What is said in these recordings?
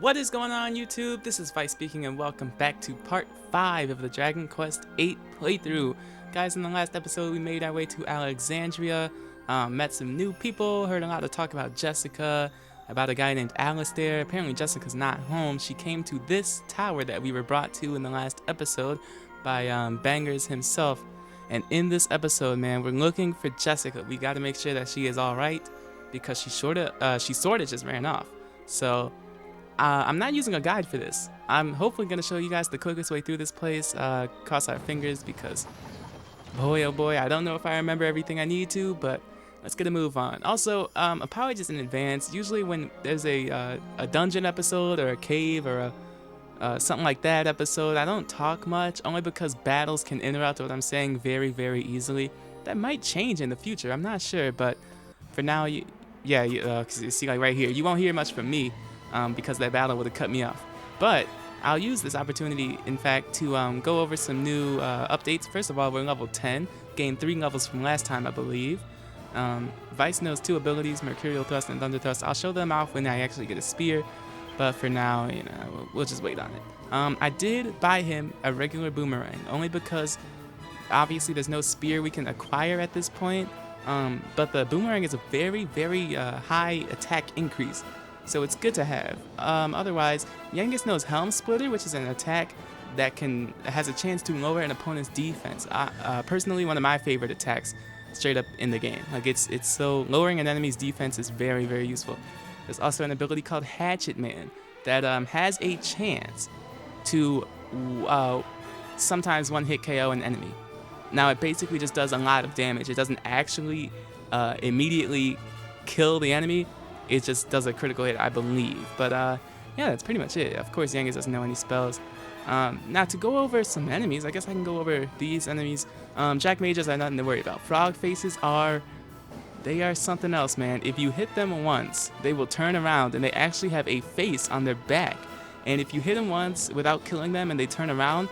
What is going on, YouTube? This is Vyse speaking, and welcome back to part 5 of the Dragon Quest VIII playthrough. Guys, in the last episode, we made our way to Alexandria, met some new people, heard a lot of talk about Jessica, about a guy named Alistair. Apparently, Jessica's not home. She came to this tower that we were brought to in the last episode by Bangers himself. And in this episode, man, we're looking for Jessica. We got to make sure that she is all right because she sort of just ran off. So I'm not using a guide for this. I'm hopefully going to show you guys the quickest way through this place. Cross our fingers because, boy, oh boy, I don't know if I remember everything I need to, but let's get a move on. Also, apologies in advance. Usually when there's a dungeon episode or a cave or something like that episode, I don't talk much, only because battles can interrupt what I'm saying very, very easily. That might change in the future. I'm not sure, but for now, you see, like right here, you won't hear much from me. Because that battle would have cut me off. But I'll use this opportunity, in fact, to go over some new updates. First of all, we're level 10, gained 3 levels from last time, I believe. Vyse knows 2 abilities, Mercurial Thrust and Thunder Thrust. I'll show them off when I actually get a spear, but for now, we'll just wait on it. I did buy him a regular boomerang, only because obviously there's no spear we can acquire at this point, but the boomerang is a very, very high attack increase. So it's good to have. Otherwise, Yangus knows Helm Splitter, which is an attack that has a chance to lower an opponent's defense. Personally, one of my favorite attacks straight up in the game. Like it's so lowering an enemy's defense is very, very useful. There's also an ability called Hatchet Man that has a chance to sometimes one-hit KO an enemy. Now it basically just does a lot of damage. It doesn't actually immediately kill the enemy. It just does a critical hit, I believe. But yeah, that's pretty much it. Of course, Yangus doesn't know any spells. Now, to go over some enemies, I guess I can go over these enemies. Jack Mages are nothing to worry about. Frog Faces they are something else, man. If you hit them once, they will turn around, and they actually have a face on their back. And if you hit them once without killing them and they turn around,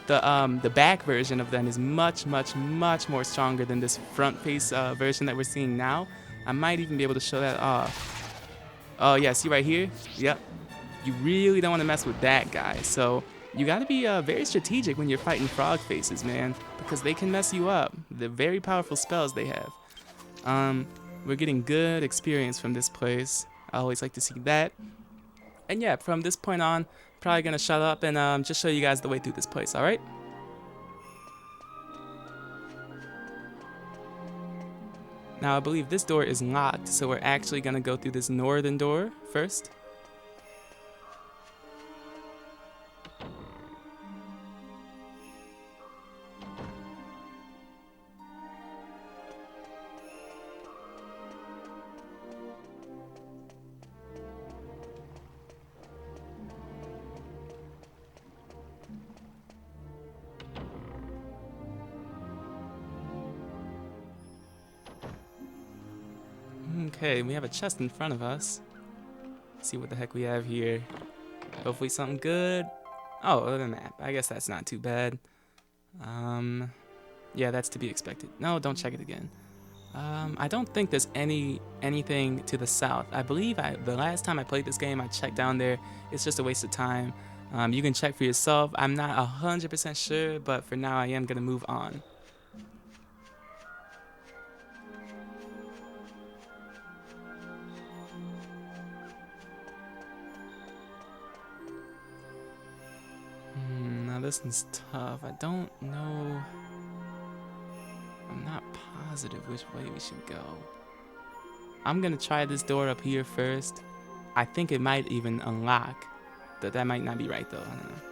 the back version of them is much, much, much more stronger than this front face version that we're seeing now. I might even be able to show that off. Oh yeah, see right here? Yep. You really don't want to mess with that guy. So you got to be very strategic when you're fighting frog faces, man, because they can mess you up. They're very powerful spells they have. We're getting good experience from this place. I always like to see that. And yeah, from this point on, probably gonna shut up and just show you guys the way through this place. All right? Now, I believe this door is locked, so we're actually going to go through this northern door first. Okay, we have a chest in front of us. Let's see what the heck we have here. Hopefully something good. Oh, a map. I guess that's not too bad. Yeah, that's to be expected. No, don't check it again. I don't think there's anything to the south. I believe the last time I played this game, I checked down there. It's just a waste of time. You can check for yourself. I'm not 100% sure, but for now I am gonna move on. Now this one's tough. I don't know. I'm not positive which way we should go. I'm gonna try this door up here first. I think it might even unlock. That might not be right though. I don't know.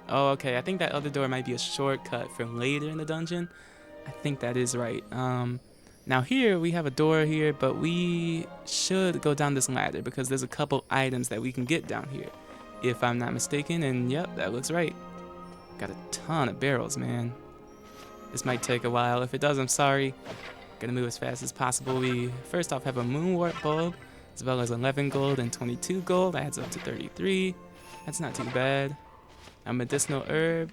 Oh, okay. I think that other door might be a shortcut for later in the dungeon. I think that is right. Now here we have a door here, but we should go down this ladder because there's a couple items that we can get down here, if I'm not mistaken. And yep, that looks right. Got a ton of barrels, man. This might take a while. If it does, I'm sorry. Gonna move as fast as possible. We first off have a moonwort bulb, as well as 11 gold and 22 gold. Adds up to 33. That's not too bad. A medicinal herb.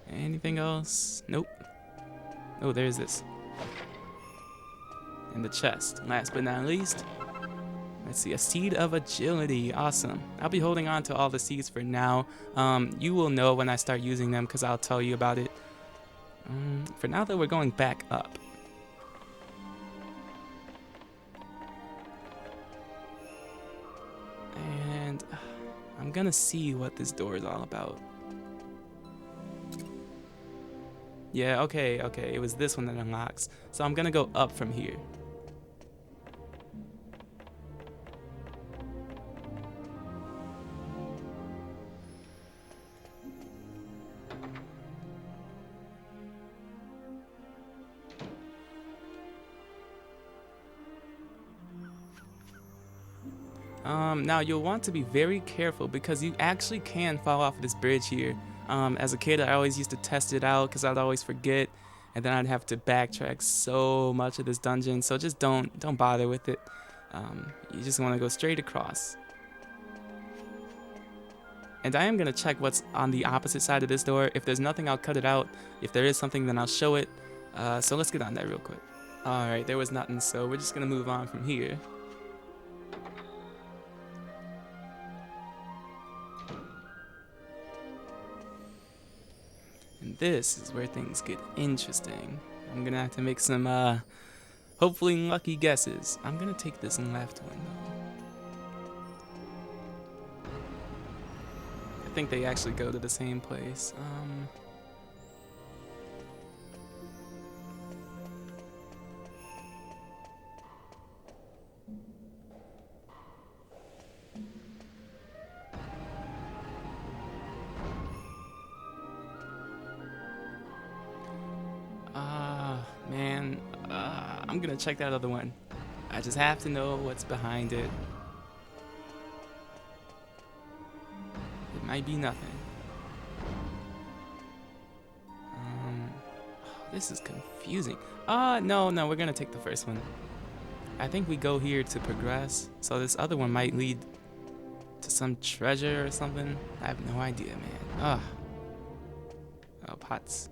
Anything else? Nope. Oh, there's this. And the chest. Last but not least, let's see, a seed of agility. Awesome. I'll be holding on to all the seeds for now. You will know when I start using them because I'll tell you about it. For now, though, we're going back up. And I'm gonna see what this door is all about. Yeah, okay, it was this one that unlocks. So I'm gonna go up from here. Now you'll want to be very careful because you actually can fall off of this bridge here. As a kid, I always used to test it out because I'd always forget, and then I'd have to backtrack so much of this dungeon. So just don't bother with it. You just want to go straight across. And I am gonna check what's on the opposite side of this door. If there's nothing, I'll cut it out. If there is something, then I'll show it. So let's get on that real quick. All right, there was nothing, so we're just gonna move on from here. And this is where things get interesting. I'm gonna have to make some, hopefully lucky guesses. I'm gonna take this left one, though. I think they actually go to the same place. Man, I'm gonna check that other one. I just have to know what's behind it. It might be nothing. This is confusing. No, we're gonna take the first one. I think we go here to progress, so this other one might lead to some treasure or something. I have no idea, man. Oh, pots.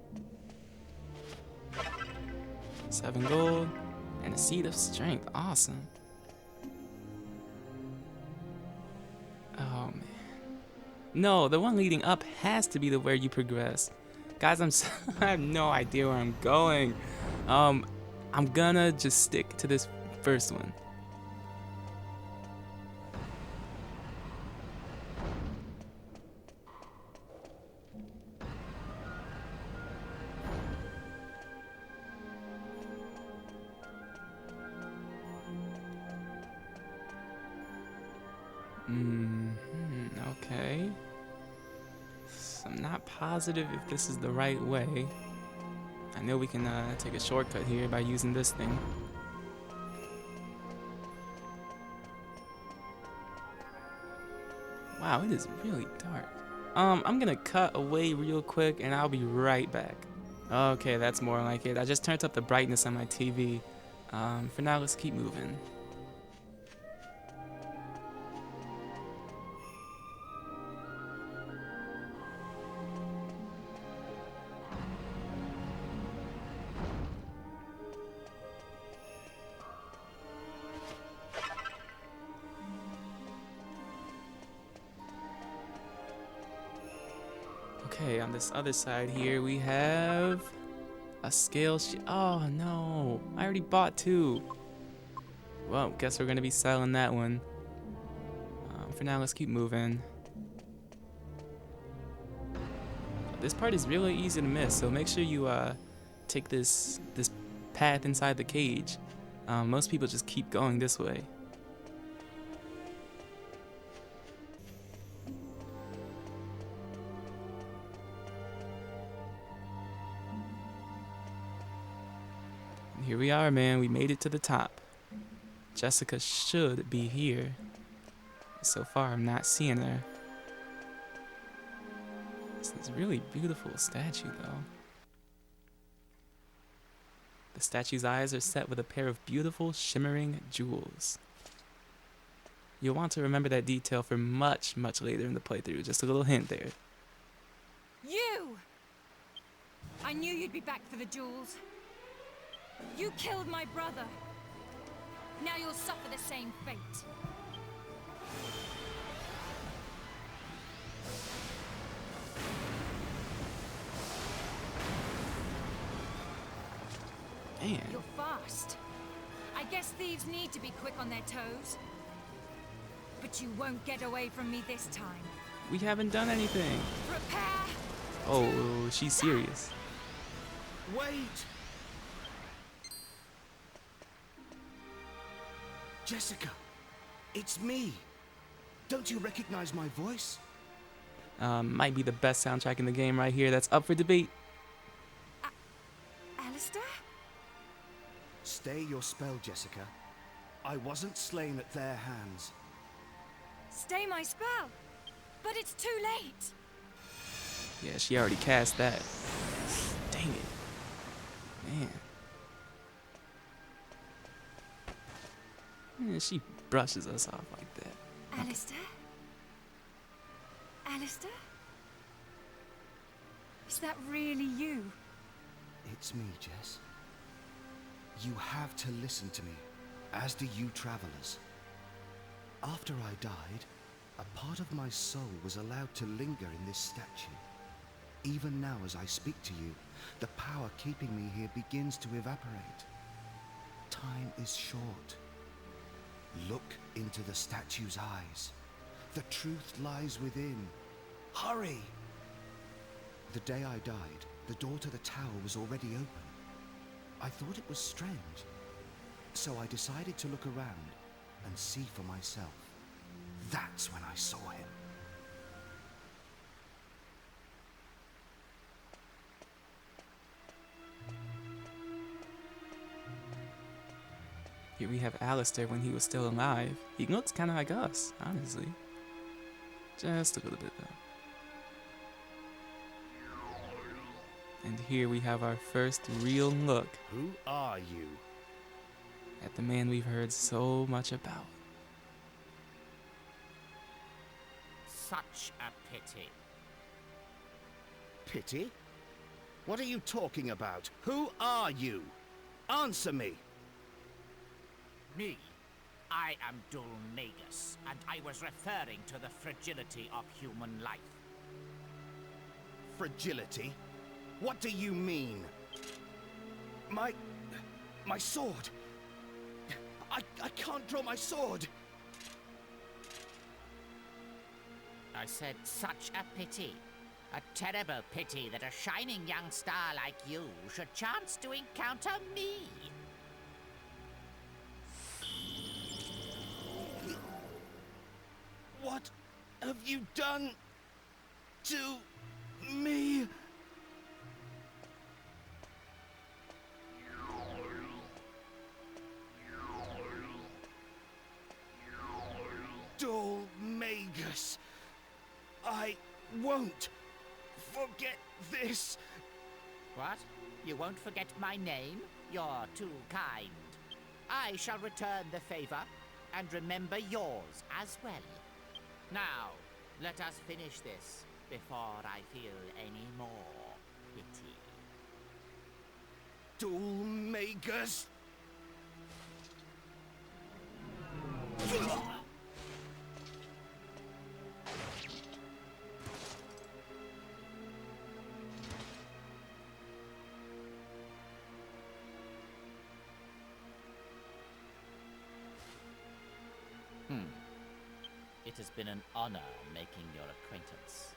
7 gold and a seed of strength. Awesome. Oh man. No, the one leading up has to be the where you progress. Guys, I have no idea where I'm going. I'm gonna just stick to this first one. Okay. So I'm not positive if this is the right way. I know we can take a shortcut here by using this thing. Wow, it is really dark. I'm gonna cut away real quick and I'll be right back. Okay, that's more like it. I just turned up the brightness on my TV. For now, let's keep moving. Okay, on this other side here, we have a scale sheet. Oh no, I already bought 2. Well, guess we're gonna be selling that one. For now, let's keep moving. This part is really easy to miss, so make sure you take this path inside the cage. Most people just keep going this way. Here we are, man. We made it to the top. Jessica should be here. So far, I'm not seeing her. This is a really beautiful statue, though. The statue's eyes are set with a pair of beautiful, shimmering jewels. You'll want to remember that detail for much, much later in the playthrough. Just a little hint there. You! I knew you'd be back for the jewels. You killed my brother. Now you'll suffer the same fate. Man. You're fast. I guess thieves need to be quick on their toes. But you won't get away from me this time. We haven't done anything. Prepare. Oh, she's serious. Wait! Jessica, it's me. Don't you recognize my voice? Might be the best soundtrack in the game right here. That's up for debate. Alistair? Stay your spell, Jessica. I wasn't slain at their hands. Stay my spell. But it's too late. Yeah, she already cast that. Dang it. Man. Yeah, she brushes us off like that. Alistair? Alistair? Is that really you? It's me, Jess. You have to listen to me, as do you travelers. After I died, a part of my soul was allowed to linger in this statue. Even now as I speak to you, the power keeping me here begins to evaporate. Time is short. Look into the statue's eyes. The truth lies within. Hurry! The day I died, the door to the tower was already open. I thought it was strange, so I decided to look around and see for myself. That's when I saw him. Here we have Alistair when he was still alive. He looks kind of like us, honestly. Just a little bit, though. And here we have our first real look Who are you? at the man we've heard so much about. Such a pity. Pity? What are you talking about? Who are you? Answer me! Me? I am Dhoulmagus, and I was referring to the fragility of human life. Fragility? What do you mean? My sword! I can't draw my sword! I said such a pity. A terrible pity that a shining young star like you should chance to encounter me. What have you done to me? Dhoulmagus, I won't forget this. What? You won't forget my name? You're too kind. I shall return the favor and remember yours as well. Now, let us finish this before I feel any more pity. Dhoulmagus. It has been an honor making your acquaintance.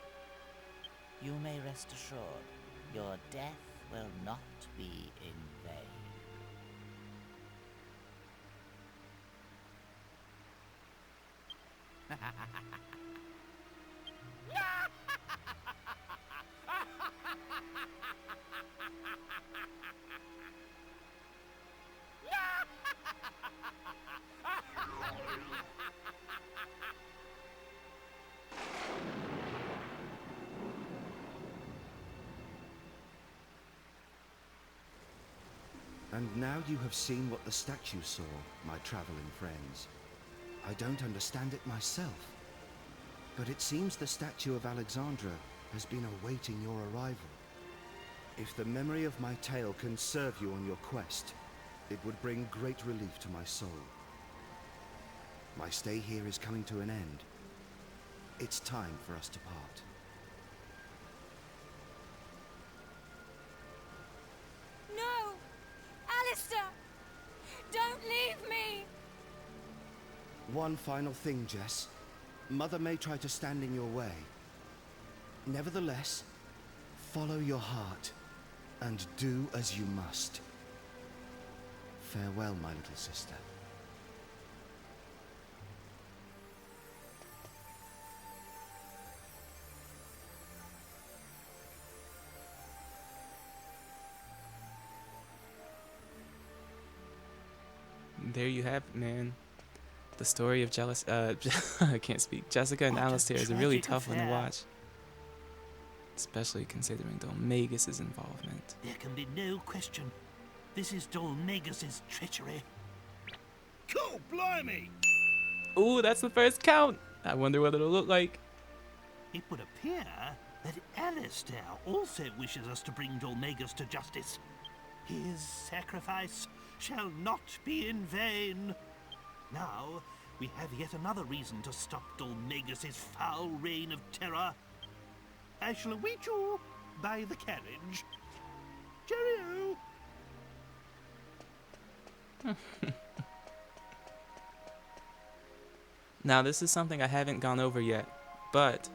You may rest assured, your death will not be in vain. And now you have seen what the statue saw, my traveling friends. I don't understand it myself, but it seems the statue of Alexandra has been awaiting your arrival. If the memory of my tale can serve you on your quest, it would bring great relief to my soul. My stay here is coming to an end. It's time for us to part. No! Alistair! Don't leave me! One final thing, Jess. Mother may try to stand in your way. Nevertheless, follow your heart and do as you must. Farewell, my little sister. There you have it, man. The story of I can't speak. Jessica and Alistair is a really tough one to watch. Especially considering Dhoulmagus' involvement. There can be no question. This is Dhoulmagus' treachery. Cool, blimey! Ooh, that's the first count! I wonder what it'll look like. It would appear that Alistair also wishes us to bring Dhoulmagus to justice. His sacrifice shall not be in vain. Now, we have yet another reason to stop Dhoulmagus' foul reign of terror. I shall await you by the carriage. Cheerio! Now, this is something I haven't gone over yet, but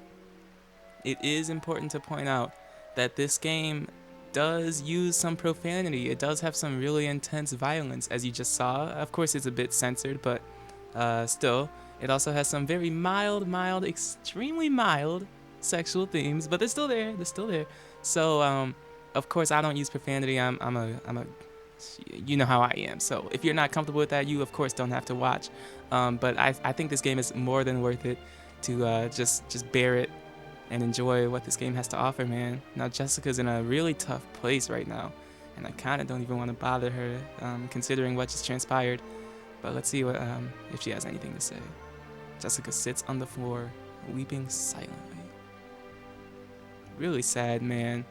it is important to point out that this game does use some profanity. It does have some really intense violence, as you just saw. Of course, it's a bit censored, but still, it also has some very mild, extremely mild sexual themes, but they're still there. They're still there. So, of course, I don't use profanity. I'm a you know how I am. So if you're not comfortable with that, you of course don't have to watch. But I think this game is more than worth it to just bear it and enjoy what this game has to offer, man. Now Jessica's in a really tough place right now, and I kind of don't even want to bother her, considering what just transpired. But let's see what if she has anything to say. Jessica sits on the floor, weeping silently. Really sad, man.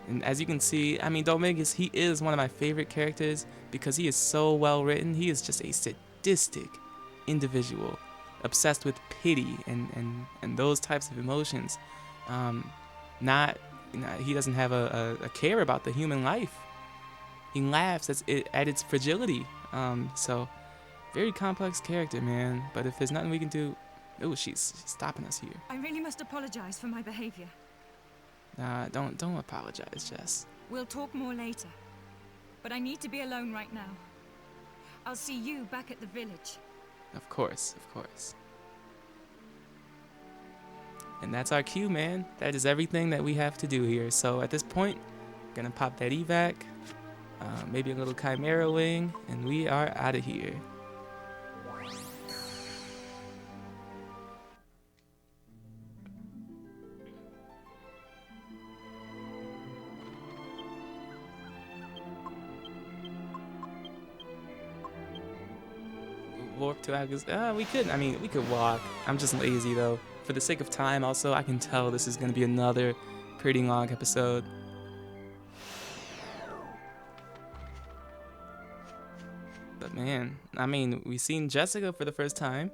And as you can see, I mean, Dhoulmagus, he is one of my favorite characters because he is so well written. He is just a sadistic individual, obsessed with pity and those types of emotions. He doesn't have a care about the human life. He laughs at its fragility. So, very complex character, man. But if there's nothing we can do, oh, she's stopping us here. I really must apologize for my behavior. Don't apologize, Jess. We'll talk more later. But I need to be alone right now. I'll see you back at the village. Of course. And that's our cue, man. That is everything that we have to do here. So at this point, gonna pop that evac, maybe a little chimera wing, and we are out of here. Warp to Yangus. We could walk. I'm just lazy though. For the sake of time, also, I can tell this is gonna be another pretty long episode. But man, I mean, we've seen Jessica for the first time.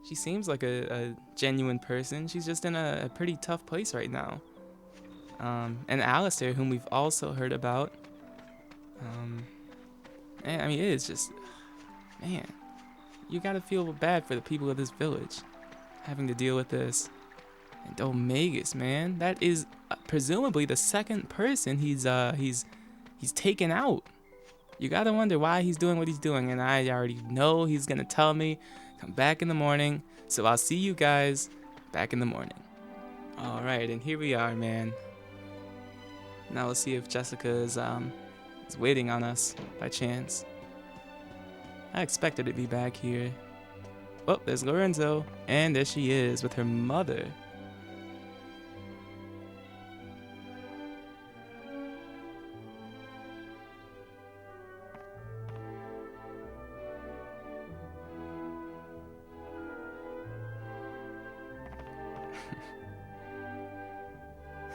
She seems like a genuine person. She's just in a pretty tough place right now. And Alistair, whom we've also heard about. And, I mean, it is just, man. You gotta feel bad for the people of this village having to deal with this. And Dhoulmagus, man, that is presumably the second person he's taken out. You gotta wonder why he's doing what he's doing, and I already know he's gonna tell me. Come back in the morning. So I'll see you guys back in the morning. All right, and here we are, man. Now let's see if Jessica is waiting on us by chance. I expected her to be back here. Oh, there's Lorenzo. And there she is with her mother.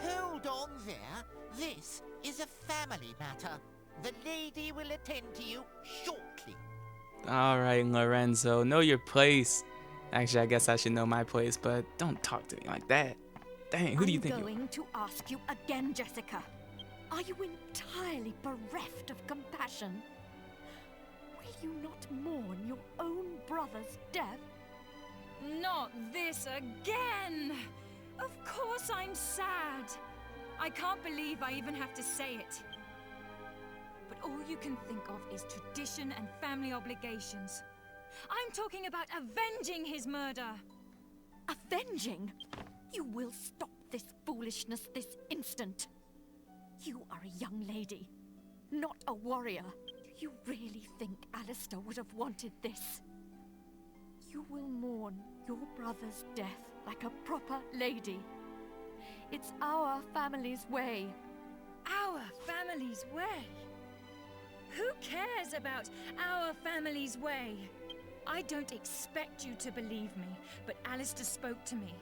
Hold on there. This is a family matter. The lady will attend to you shortly. All right, Lorenzo, know your place. Actually, I guess I should know my place, but don't talk to me like that. Dang, who do you think you are? I'm going to ask you again, Jessica. Are you entirely bereft of compassion? Will you not mourn your own brother's death? Not this again! Of course I'm sad. I can't believe I even have to say it. But all you can think of is tradition and family obligations. I'm talking about avenging his murder. Avenging? You will stop this foolishness this instant. You are a young lady, not a warrior. Do you really think Alistair would have wanted this? You will mourn your brother's death like a proper lady. It's our family's way. Our family's way? Who cares about our family's way? I don't expect you to believe me, but Alistair spoke to me.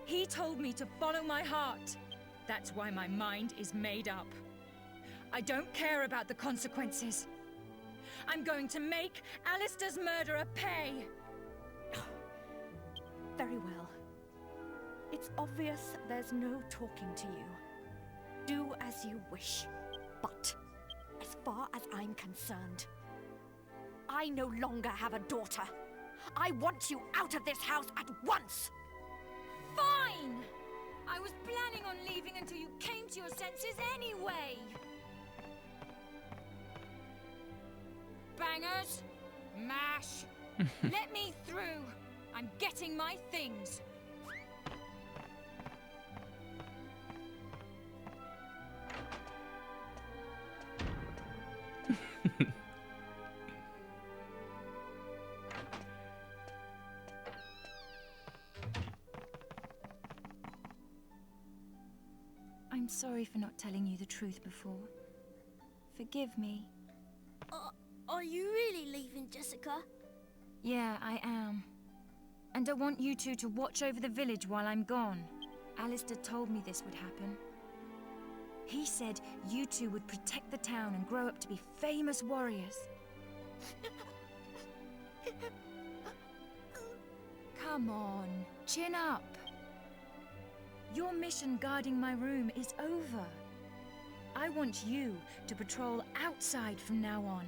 He told me to follow my heart. That's why my mind is made up. I don't care about the consequences. I'm going to make Alistair's murderer pay. Very well. It's obvious there's no talking to you. Do as you wish. But, as far as I'm concerned, I no longer have a daughter. I want you out of this house at once! Fine! I was planning on leaving until you came to your senses anyway! Bangers! Mash! Let me through! I'm getting my things! I'm sorry for not telling you the truth before. Forgive me. Are you really leaving, Jessica? Yeah, I am. And I want you two to watch over the village while I'm gone. Alistair told me this would happen. He said you two would protect the town and grow up to be famous warriors. Come on, chin up. Your mission guarding my room is over. I want you to patrol outside from now on.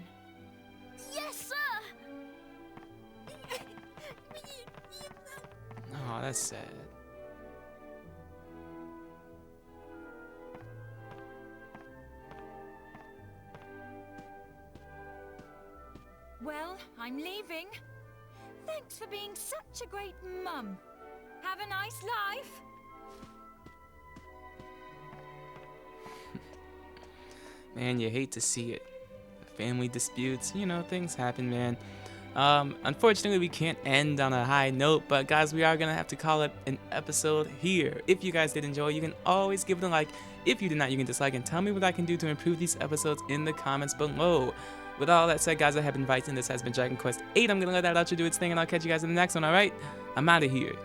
Yes, sir! Oh, that's sad. Well, I'm leaving. Thanks for being such a great mum. Have a nice life. Man, you hate to see it. Family disputes, you know, things happen, man. Unfortunately, we can't end on a high note, but guys, we are gonna have to call it an episode here. If you guys did enjoy, you can always give it a like. If you did not, you can dislike and tell me what I can do to improve these episodes in the comments below. With all that said, guys, I have been Vyse, and this has been Dragon Quest VIII. I'm gonna let that outro do its thing, and I'll catch you guys in the next one, alright? I'm out of here.